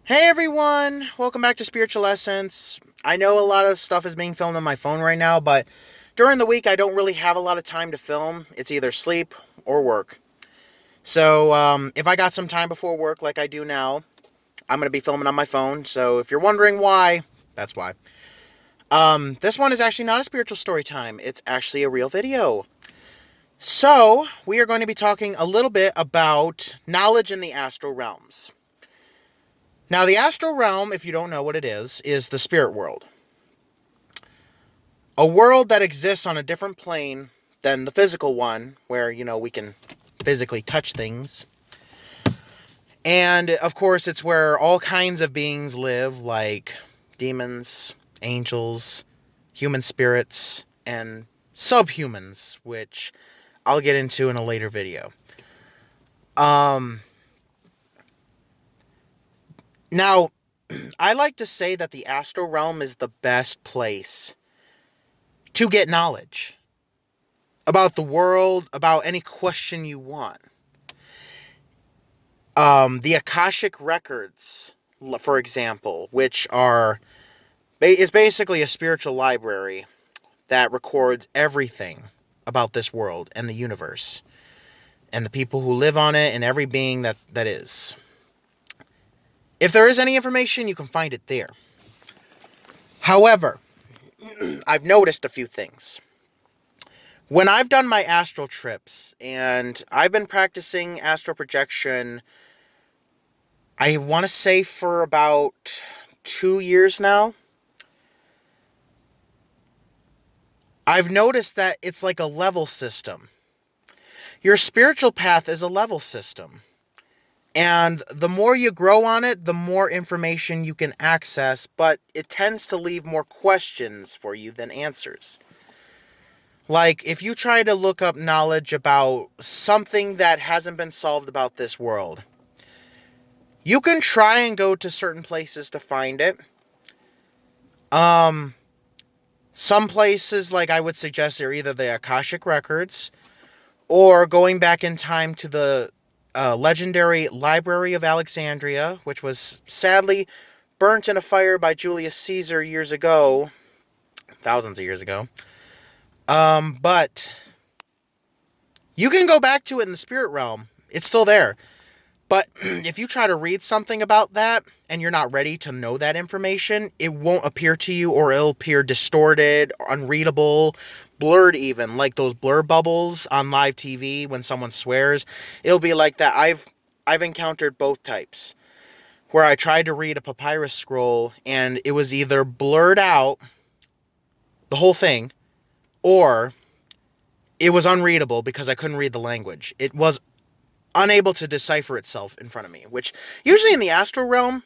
Hey everyone, welcome back to Spiritual Essence. I know a lot of stuff is being filmed on my phone right now, but during the week I don't really have a lot of time to film. It's either sleep or work. So if I got some time before work like I do now, I'm going to be filming on my phone. So if you're wondering why, that's why. This one is actually not a spiritual story time. It's actually a real video. So we are going to be talking a little bit about knowledge in the astral realms. Now, the astral realm, if you don't know what it is the spirit world. A world that exists on a different plane than the physical one, where, we can physically touch things. And, of course, it's where all kinds of beings live, like demons, angels, human spirits, and subhumans, which I'll get into in a later video. Now, I like to say that the astral realm is the best place to get knowledge about the world, about any question you want. The Akashic Records, for example, which is basically a spiritual library that records everything about this world and the universe and the people who live on it and every being that is. If there is any information, you can find it there. However, I've noticed a few things. When I've done my astral trips, and I've been practicing astral projection, I want to say for about 2 years now, I've noticed that it's like a level system. Your spiritual path is a level system. And the more you grow on it, the more information you can access, but it tends to leave more questions for you than answers. Like, if you try to look up knowledge about something that hasn't been solved about this world, you can try and go to certain places to find it. Some places, like I would suggest, are either the Akashic Records, or going back in time to the legendary Library of Alexandria, which was sadly burnt in a fire by Julius Caesar years ago, thousands of years ago. But you can go back to it in the spirit realm. It's still there. But if you try to read something about that and you're not ready to know that information, it won't appear to you, or it'll appear distorted, unreadable, blurred even, like those blur bubbles on live TV when someone swears. It'll be like that. I've encountered both types, where I tried to read a papyrus scroll and it was either blurred out, the whole thing, or it was unreadable because I couldn't read the language. It was unable to decipher itself in front of me, which usually in the astral realm,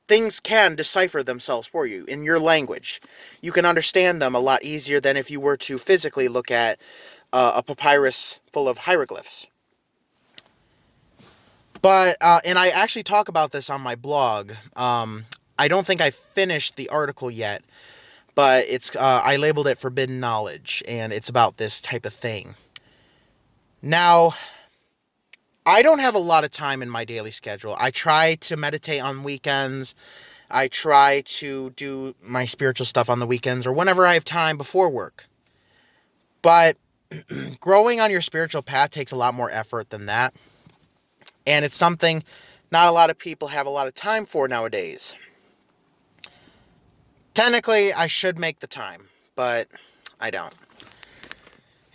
things can decipher themselves for you in your language. You can understand them a lot easier than if you were to physically look at a papyrus full of hieroglyphs. But, and I actually talk about this on my blog. I don't think I finished the article yet, but I labeled it Forbidden Knowledge, and it's about this type of thing. Now, I don't have a lot of time in my daily schedule. I try to meditate on weekends. I try to do my spiritual stuff on the weekends or whenever I have time before work. But growing on your spiritual path takes a lot more effort than that. And it's something not a lot of people have a lot of time for nowadays. Technically, I should make the time, but I don't.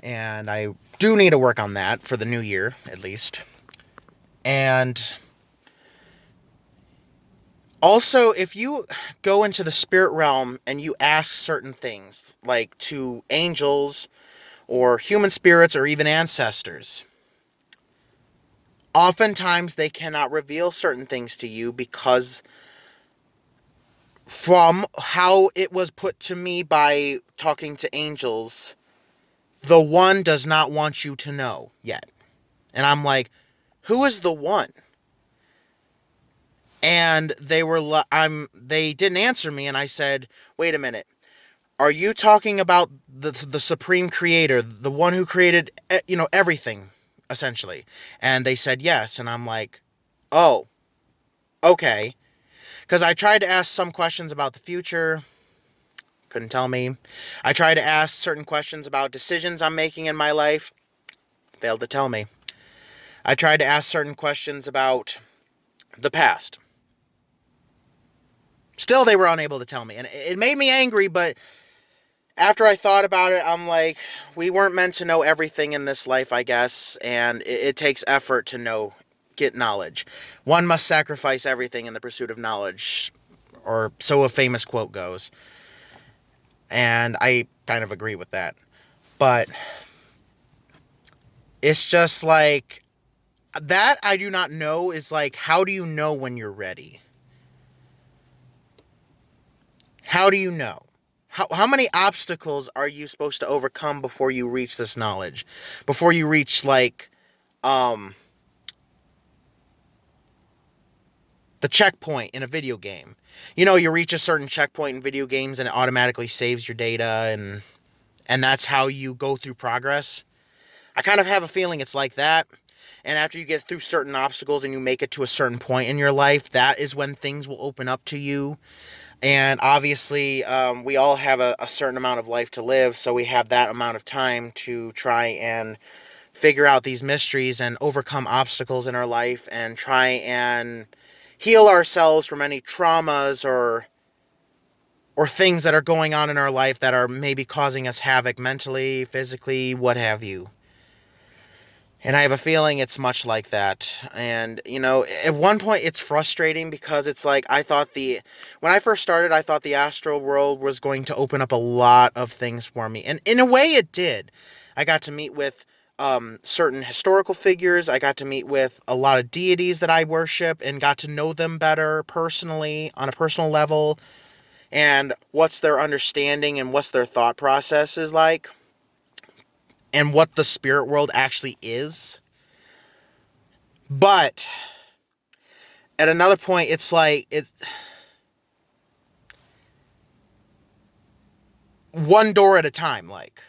And I do need to work on that for the new year, at least. And also, if you go into the spirit realm and you ask certain things, like to angels or human spirits or even ancestors, oftentimes they cannot reveal certain things to you because from how it was put to me by talking to angels, the one does not want you to know yet. And I'm like, who is the one? And they didn't answer me, and I said, wait a minute. Are you talking about the supreme creator, the one who created, everything, essentially? And they said yes, and I'm like, oh, okay. Because I tried to ask some questions about the future, couldn't tell me. I tried to ask certain questions about decisions I'm making in my life, failed to tell me. I tried to ask certain questions about the past. Still, they were unable to tell me. And it made me angry, but after I thought about it, I'm like, we weren't meant to know everything in this life, I guess, and it takes effort to get knowledge. One must sacrifice everything in the pursuit of knowledge, or so a famous quote goes. And I kind of agree with that. But it's just like, that I do not know is like, how do you know when you're ready? How do you know? How many obstacles are you supposed to overcome before you reach this knowledge? Before you reach, like, the checkpoint in a video game. You know, you reach a certain checkpoint in video games and it automatically saves your data, and that's how you go through progress. I kind of have a feeling it's like that. And after you get through certain obstacles and you make it to a certain point in your life, that is when things will open up to you. And obviously, we all have a certain amount of life to live, so we have that amount of time to try and figure out these mysteries and overcome obstacles in our life and try and heal ourselves from any traumas or things that are going on in our life that are maybe causing us havoc mentally, physically, what have you. And I have a feeling it's much like that. And, you know, at one point it's frustrating because it's like, when I first started, I thought the astral world was going to open up a lot of things for me. And in a way it did. I got to meet with certain historical figures. I got to meet with a lot of deities that I worship and got to know them better personally, on a personal level, and what's their understanding and what's their thought process is like, and what the spirit world actually is. But at another point, it's like, one door at a time. Like,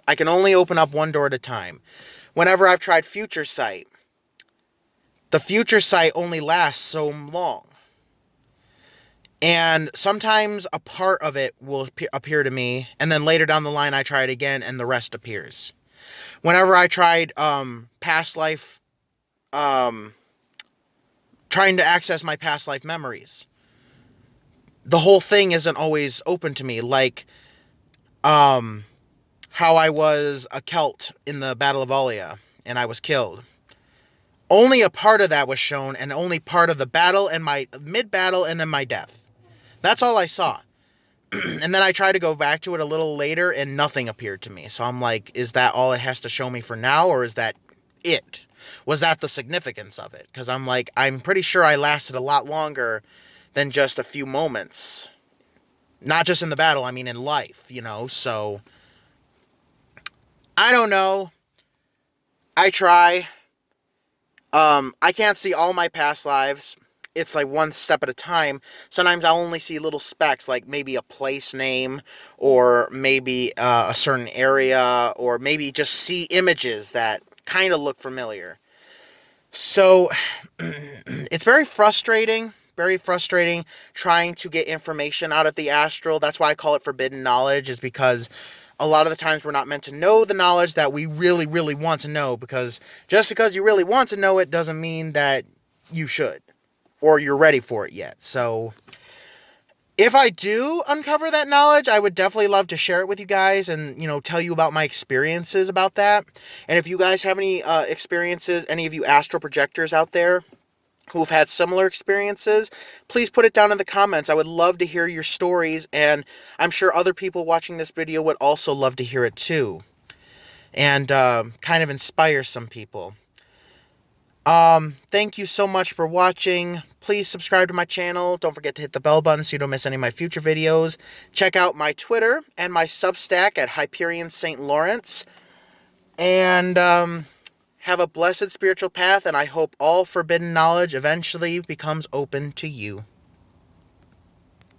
I can only open up one door at a time. Whenever I've tried future sight, the future sight only lasts so long. And sometimes a part of it will appear to me, and then later down the line I try it again and the rest appears. Whenever I tried past life, trying to access my past life memories, the whole thing isn't always open to me. Like, how I was a Celt in the Battle of Alia and I was killed. Only a part of that was shown, and only part of the battle and my mid-battle and then my death. That's all I saw. And then I tried to go back to it a little later and nothing appeared to me. So I'm like, is that all it has to show me for now, or is that it? Was that the significance of it? Because I'm like, I'm pretty sure I lasted a lot longer than just a few moments. Not just in the battle, I mean in life, you know? So, I don't know. I try. I can't see all my past lives. It's like one step at a time. Sometimes I'll only see little specks, like maybe a place name, or maybe a certain area, or maybe just see images that kind of look familiar. So, it's very frustrating trying to get information out of the astral. That's why I call it forbidden knowledge, is because a lot of the times we're not meant to know the knowledge that we really, really want to know, because just because you really want to know it doesn't mean that you should, or you're ready for it yet. So, if I do uncover that knowledge, I would definitely love to share it with you guys and, you know, tell you about my experiences about that. And if you guys have any experiences, any of you astral projectors out there who've had similar experiences, please put it down in the comments. I would love to hear your stories, and I'm sure other people watching this video would also love to hear it too, and kind of inspire some people. Thank you so much for watching. Please subscribe to my channel. Don't forget to hit the bell button so you don't miss any of my future videos. Check out my Twitter and my Substack at Hyperion St. Lawrence. And, have a blessed spiritual path, and I hope all forbidden knowledge eventually becomes open to you.